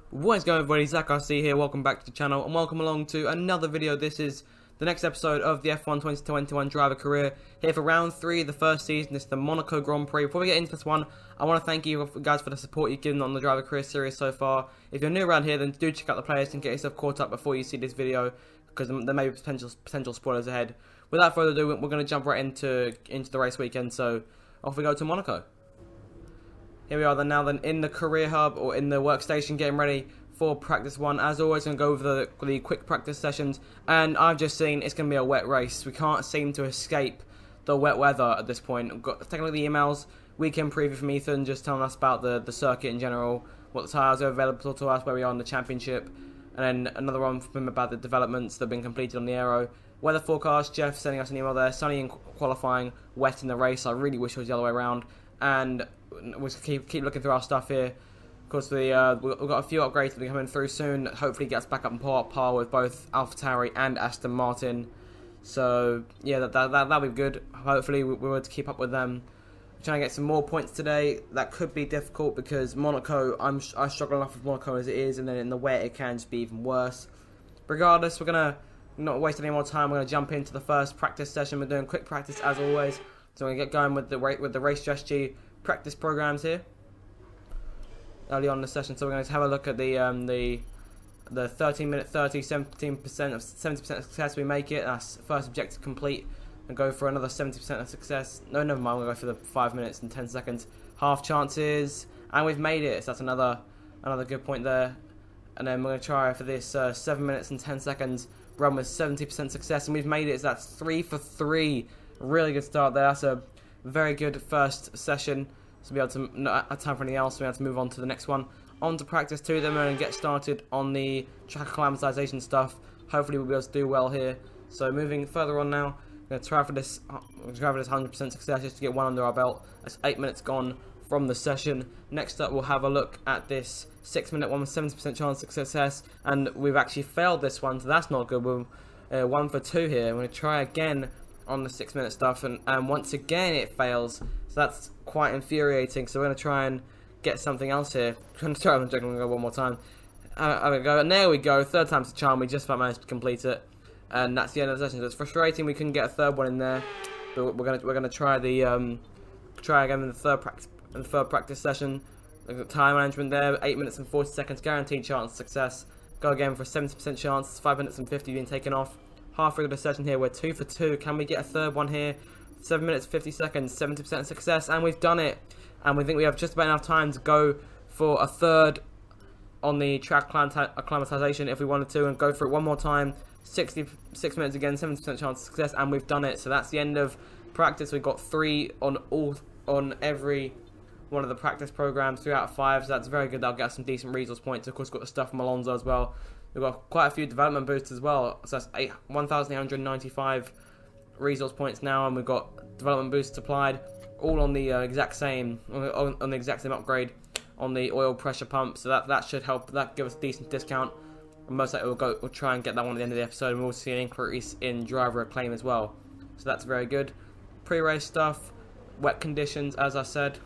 What is going on, everybody? Zach RC here. Welcome back to the channel and welcome along to another video. This is the next episode of the F1 2021 driver career here for round 3 of the first season. This is the Monaco Grand Prix. Before we get into this one, I want to thank you guys for the support you've given on the driver career series so far. If you're new around here, then do check out the playlist and get yourself caught up before you see this video, because there may be potential spoilers ahead. Without further ado, we're going to jump right into the race weekend. So off we go to Monaco. Here we are then in the career hub, or in the workstation, getting ready for practice 1. As always, going to go over the quick practice sessions, and I've just seen it's going to be a wet race. We can't seem to escape the wet weather at this point. I've got taking a look at the emails, weekend preview from Ethan, just telling us about the circuit in general, what the tyres are available to us, where we are in the championship, and then another one from him about the developments that have been completed on the aero. Weather forecast, Jeff sending us an email there, sunny in qualifying, wet in the race. I really wish it was the other way around. And we'll keep looking through our stuff here. Of course, we've got a few upgrades that are coming through soon. Hopefully, gets back up in par with both AlphaTauri and Aston Martin. So yeah, that'll be good. Hopefully, we were to keep up with them. We're trying to get some more points today. That could be difficult because Monaco, I struggle enough with Monaco as it is, and then in the wet it can just be even worse. Regardless, we're gonna not waste any more time. We're gonna jump into the first practice session. We're doing quick practice as always. So we're going to get going with the race strategy practice programs here early on in the session. So we're going to have a look at the 13 minute 30, 70% of success. We make it. That's first objective complete, and go for another 70% of success. No, never mind. We're going to go for the 5 minutes and 10 seconds half chances, and we've made it. So that's another good point there. And then we're going to try for this 7 minutes and 10 seconds run with 70% success, and we've made it. So that's 3 for 3. Really good start there. That's a very good first session. So be able to not have time for anything else. So we have to move on to the next one. On to practice 2. Then we're going to get started on the track acclimatization stuff. Hopefully we'll be able to do well here. So moving further on now, we're going to try for this 100% success just to get one under our belt. That's 8 minutes gone from the session. Next up, we'll have a look at this 6-minute one with 70% chance of success, and we've actually failed this one, so that's not good. We're 1 for 2 here. We're going to try again on the 6-minute stuff, and once again it fails, so that's quite infuriating. So we're going to try and get something else here. I'm going to go one more time. I'm going to go, and there we go, third time's the charm. We just about managed to complete it, and that's the end of the session. So it's frustrating we couldn't get a third one in there, but we're going to try try again in the third practice session. Look at time management there, 8 minutes and 40 seconds, guaranteed chance of success. Go again for a 70% chance, 5 minutes and 50 being taken off. Halfway through the session here, we're 2 for 2. Can we get a third one here? 7 minutes 50 seconds, 70% success, and we've done it. And we think we have just about enough time to go for a third on the track acclimatization if we wanted to, and go for it one more time. 66 minutes again, 70% chance of success, and we've done it. So that's the end of practice. We've got 3 on every one of the practice programs, 3 out of 5. So that's very good. That'll get us some decent resource points. Of course, got the stuff from Alonso as well. We've got quite a few development boosts as well, so that's 1,895 resource points now, and we've got development boosts applied, all on the exact same upgrade on the oil pressure pump. So that should help. That give us a decent discount. And most likely we'll try and get that one at the end of the episode, and we'll see an increase in driver acclaim as well. So that's very good. Pre-race stuff, wet conditions, as I said.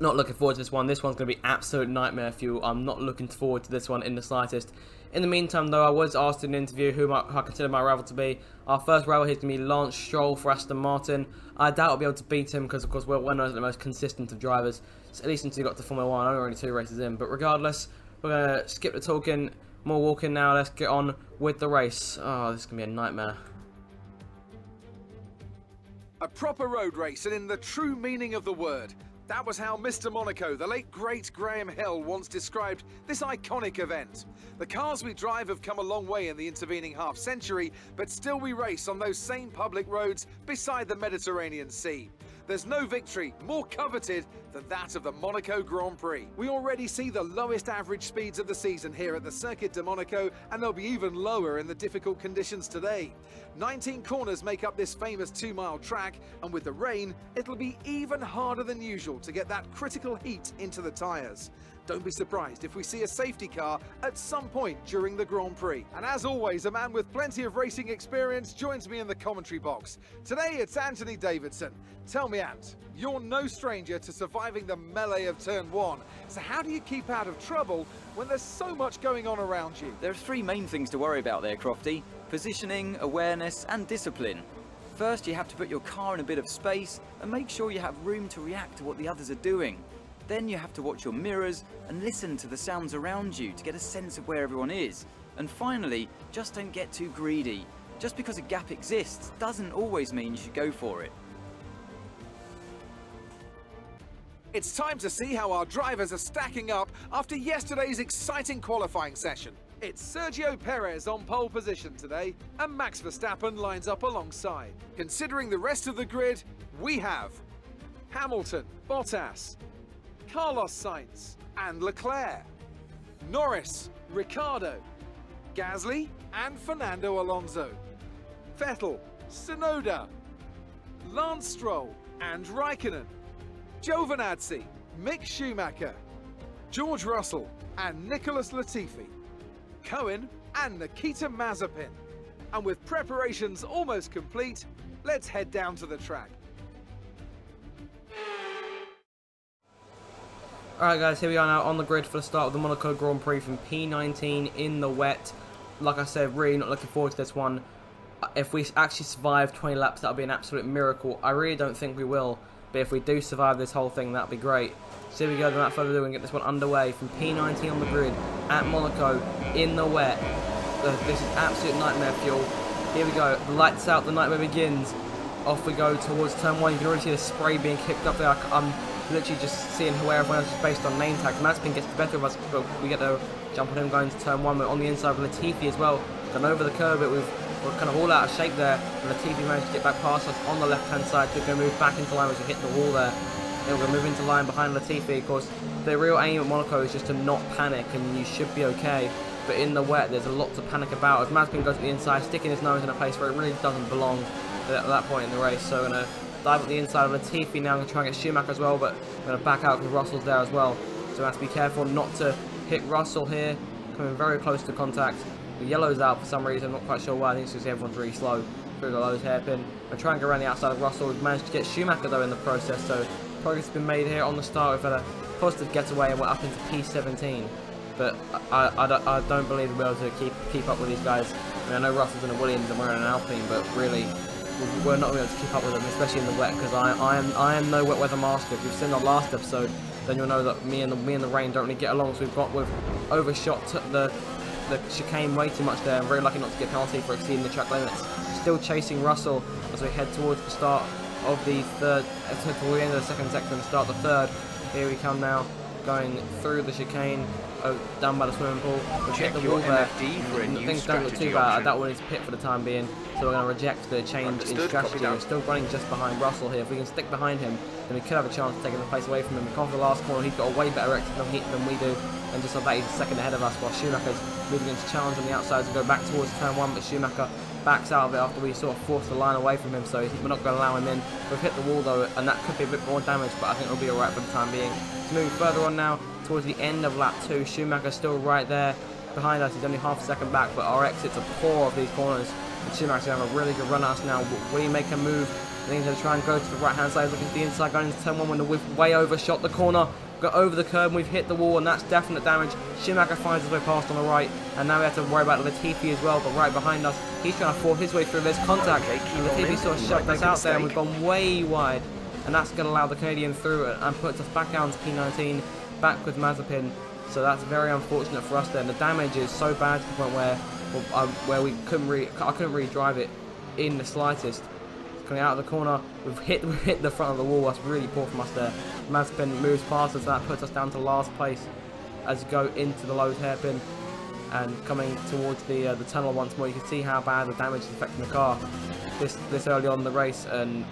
Not looking forward to this one. This one's going to be absolute nightmare fuel. I'm not looking forward to this one in the slightest. In the meantime, though, I was asked in an interview who I consider my rival to be. Our first rival here is going to be Lance Stroll for Aston Martin. I doubt I'll be able to beat him because, of course, we're one of the most consistent of drivers. So at least since we got to Formula 1, I'm only 2 races in. But regardless, we're going to skip the talking, more walking now. Let's get on with the race. Oh, this is going to be a nightmare. A proper road race, and in the true meaning of the word. That was how Mr. Monaco, the late great Graham Hill, once described this iconic event. The cars we drive have come a long way in the intervening half-century, but still we race on those same public roads beside the Mediterranean Sea. There's no victory more coveted than that of the Monaco Grand Prix. We already see the lowest average speeds of the season here at the Circuit de Monaco, and they'll be even lower in the difficult conditions today. 19 corners make up this famous 2-mile track, and with the rain, it'll be even harder than usual to get that critical heat into the tyres. Don't be surprised if we see a safety car at some point during the Grand Prix. And as always, a man with plenty of racing experience joins me in the commentary box. Today it's Anthony Davidson. Tell me, Ant, you're no stranger to surviving surviving the melee of turn 1. So how do you keep out of trouble when there's so much going on around you? There are three main things to worry about there, Crofty. Positioning, awareness and discipline. First, you have to put your car in a bit of space and make sure you have room to react to what the others are doing. Then you have to watch your mirrors and listen to the sounds around you to get a sense of where everyone is. And finally, just don't get too greedy. Just because a gap exists doesn't always mean you should go for it. It's time to see how our drivers are stacking up after yesterday's exciting qualifying session. It's Sergio Perez on pole position today, and Max Verstappen lines up alongside. Considering the rest of the grid, we have Hamilton, Bottas, Carlos Sainz and Leclerc, Norris, Ricciardo, Gasly and Fernando Alonso, Vettel, Tsunoda, Lance Stroll and Raikkonen, Giovinazzi, Mick Schumacher, George Russell and Nicholas Latifi, Cohen and Nikita Mazepin. And with preparations almost complete, let's head down to the track. Alright guys, here we are now on the grid for the start of the Monaco Grand Prix from P19 in the wet. Like I said, really not looking forward to this one. If we actually survive 20 laps, that would be an absolute miracle. I really don't think we will, but if we do survive this whole thing, that would be great. So here we go, without further ado, and get this one underway from P19 on the grid at Monaco in the wet. This is absolute nightmare fuel. Here we go, the lights out, the nightmare begins. Off we go towards turn 1. You can already see the spray being kicked up there. I'm literally just seeing where everyone else is based on name tags. Mazepin gets the better of us, but we get to jump on him going to turn 1. We're on the inside of Latifi as well. Gone over the curb, but we're kind of all out of shape there. And Latifi managed to get back past us on the left-hand side. We're going to move back into line as we hit the wall there. Then we're going to move into line behind Latifi. Of course, the real aim at Monaco is just to not panic, and you should be okay. But in the wet, there's a lot to panic about. If Mazepin goes to the inside, sticking his nose in a place where it really doesn't belong at that point in the race. So we're going to dive at the inside of Latifi now. I'm going to try and get Schumacher as well, but I'm going to back out because Russell's there as well. So we have to be careful not to hit Russell here. Coming very close to contact. The yellow's out for some reason, I'm not quite sure why. I think it's because everyone's really slow through the lows hairpin. I'm trying to go around the outside of Russell. We've managed to get Schumacher though in the process, so progress has been made here on the start. We've had a positive getaway and we're up into P17. But I don't believe we'll be able to keep up with these guys. I mean, I know Russell's in a Williams and we're in an Alpine, but really we're not going to be able to keep up with them, especially in the wet, because I am no wet weather master. If you've seen our last episode, then you'll know that me and the rain don't really get along. So we've overshot the chicane way too much there. I'm very lucky not to get a penalty for exceeding the track limits. Still chasing Russell as we head towards the start of the third, towards the end of the second sector and the start of the third. Here we come now, going through the chicane, down by the swimming pool. We've hit the wall there. Things don't look too bad. I doubt we'll need to pit for the time being, so we're going to reject the change in strategy. We're still running just behind Russell here. If we can stick behind him, then we could have a chance of taking the place away from him. Come for the last corner, he's got a way better exit than we do, and just like that, he's a second ahead of us, while Schumacher's moving into challenge on the outside to go back towards turn 1, but Schumacher backs out of it after we sort of forced the line away from him, so we're not going to allow him in. We've hit the wall though, and that could be a bit more damage, but I think it'll be alright for the time being. So moving further on now, towards the end of lap 2, Schumacher's still right there behind us. He's only half a second back, but our exits are poor of these corners. And Schumacher's going to have a really good run at us now. Will he make a move? I think he's going to try and go to the right hand side, looking to the inside, going into turn 1 when we've way overshot the corner. Got over the curb and we've hit the wall, and that's definite damage. Schumacher finds his way past on the right, and now we have to worry about Latifi as well, but right behind us, he's trying to force his way through this contact. Latifi sort of shoved us out there and we've gone way wide, and that's going to allow the Canadian through and puts us back down to P19, back with Mazepin. So that's very unfortunate for us there. And the damage is so bad to the point where we I couldn't really drive it in the slightest. Coming out of the corner, we've hit the front of the wall. That's really poor from us there. Mazepin moves past us, that puts us down to last place as we go into the lows hairpin and coming towards the tunnel once more. You can see how bad the damage is affecting the car this early on in the race, and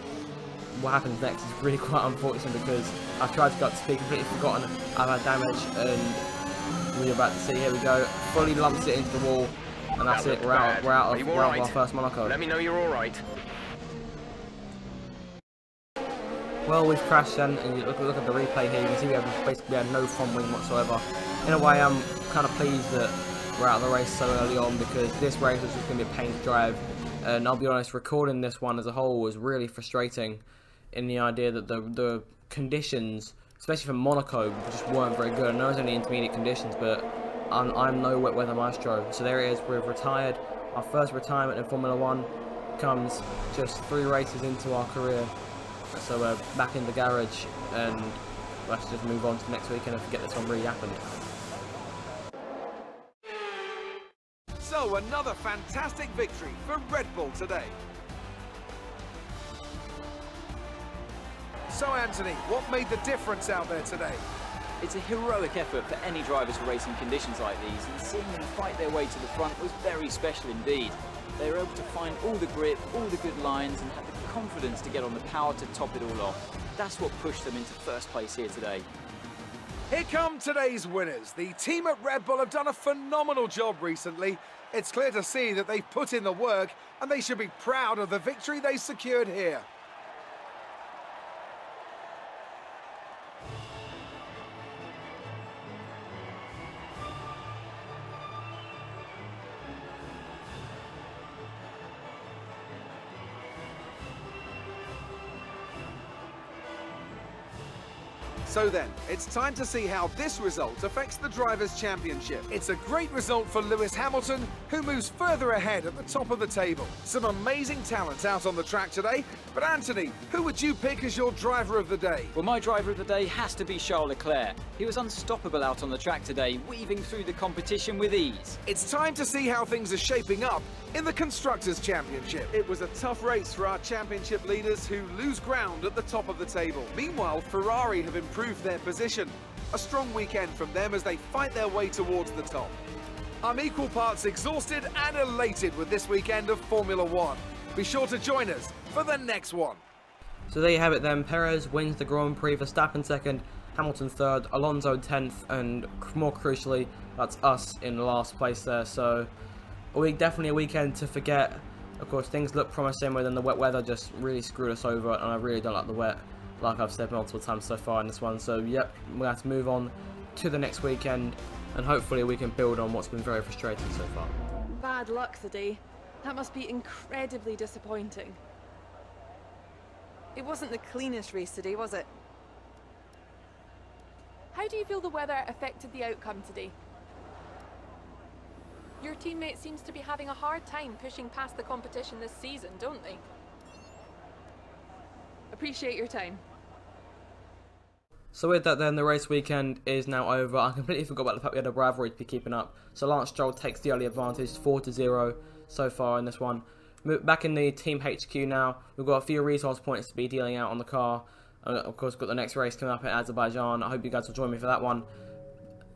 what happens next is really quite unfortunate because I've tried to go up to speed, completely forgotten I've had damage, and we're about to see. Here we go, fully lumps it into the wall, and that's it. We're out of our first Monaco. Let me know you're all right. Well, we've crashed then, and you look at the replay here, you can see we had no front wing whatsoever. In a way, I'm kind of pleased that we're out of the race so early on, because this race was just going to be a pain to drive. And I'll be honest, recording this one as a whole was really frustrating, in the idea that the conditions especially for Monaco, just weren't very good. I know it's only intermediate conditions, but I'm no wet weather maestro. So there it is, we've retired. Our first retirement in Formula 1 comes just 3 races into our career. So we're back in the garage, and let's just move on to the next weekend and forget this one really happened. So another fantastic victory for Red Bull today. So Anthony, what made the difference out there today? It's a heroic effort for any driver to race in conditions like these, and seeing them fight their way to the front was very special indeed. They were able to find all the grip, all the good lines, and had the confidence to get on the power to top it all off. That's what pushed them into first place here today. Here come today's winners. The team at Red Bull have done a phenomenal job recently. It's clear to see that they've put in the work, and they should be proud of the victory they secured here. So then, it's time to see how this result affects the Drivers' Championship. It's a great result for Lewis Hamilton, who moves further ahead at the top of the table. Some amazing talent out on the track today, but Anthony, who would you pick as your driver of the day? Well, my driver of the day has to be Charles Leclerc. He was unstoppable out on the track today, weaving through the competition with ease. It's time to see how things are shaping up in the Constructors' Championship. It was a tough race for our championship leaders who lose ground at the top of the table. Meanwhile, Ferrari have improved their position. A strong weekend from them as they fight their way towards the top. I'm equal parts exhausted and elated with this weekend of Formula 1. Be sure to join us for the next one. So there you have it then. Perez wins the Grand Prix, Verstappen second, Hamilton third, Alonso 10th, and more crucially, that's us in last place there. So definitely a weekend to forget. Of course, things look promising, but then the wet weather just really screwed us over, and I really don't like the wet, like I've said multiple times so far in this one. So yep, we'll have to move on to the next weekend, and hopefully we can build on what's been very frustrating so far. Bad luck today. That must be incredibly disappointing. It wasn't the cleanest race today, was it? How do you feel the weather affected the outcome today? Your teammate seems to be having a hard time pushing past the competition this season, don't they? Appreciate your time. So with that then, the race weekend is now over. I completely forgot about the fact we had a rivalry to be keeping up. So Lance Stroll takes the early advantage, 4-0 so far in this one. Back in the Team HQ now, we've got a few resource points to be dealing out on the car. Of course, got the next race coming up in Azerbaijan. I hope you guys will join me for that one.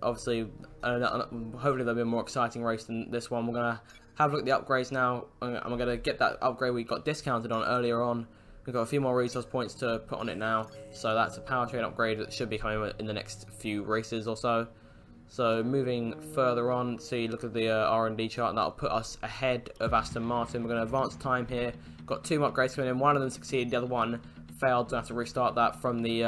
Obviously, hopefully there'll be a more exciting race than this one. We're going to have a look at the upgrades now. I'm going to get that upgrade we got discounted on earlier on. We've got a few more resource points to put on it now. So that's a powertrain upgrade that should be coming in the next few races or so. So moving further on, see, look at the R&D chart, and that'll put us ahead of Aston Martin. We're going to advance time here. Got 2 upgrades coming in. One of them succeeded, the other one failed. So I have to restart that from the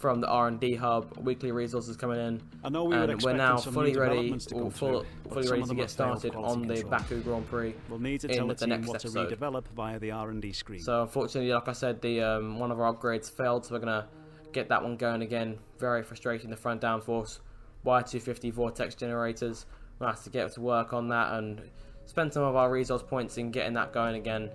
R&D hub. Weekly resources coming in, I know and we're now fully ready, fully ready to get failed started on the Baku Grand Prix We'll need to in tell the the team next what to episode. redevelop via the R&D screen. So unfortunately, like I said, the one of our upgrades failed, so we're gonna get that one going again. Very frustrating. The front downforce Y250 vortex generators. We'll have to get to work on that and spend some of our resource points in getting that going again,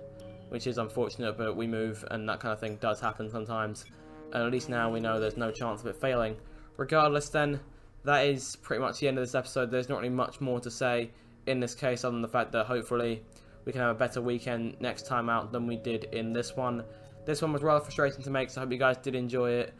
which is unfortunate, but we move and that kind of thing does happen sometimes. And at least now we know there's no chance of it failing. Regardless then, that is pretty much the end of this episode. There's not really much more to say in this case other than the fact that hopefully we can have a better weekend next time out than we did in this one. This one was rather frustrating to make, so I hope you guys did enjoy it.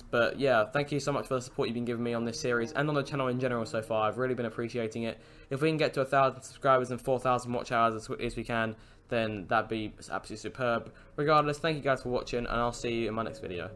But yeah, thank you so much for the support you've been giving me on this series and on the channel in general so far. I've really been appreciating it. If we can get to 1,000 subscribers and 4,000 watch hours as quickly as we can, then that'd be absolutely superb. Regardless, thank you guys for watching, and I'll see you in my next video.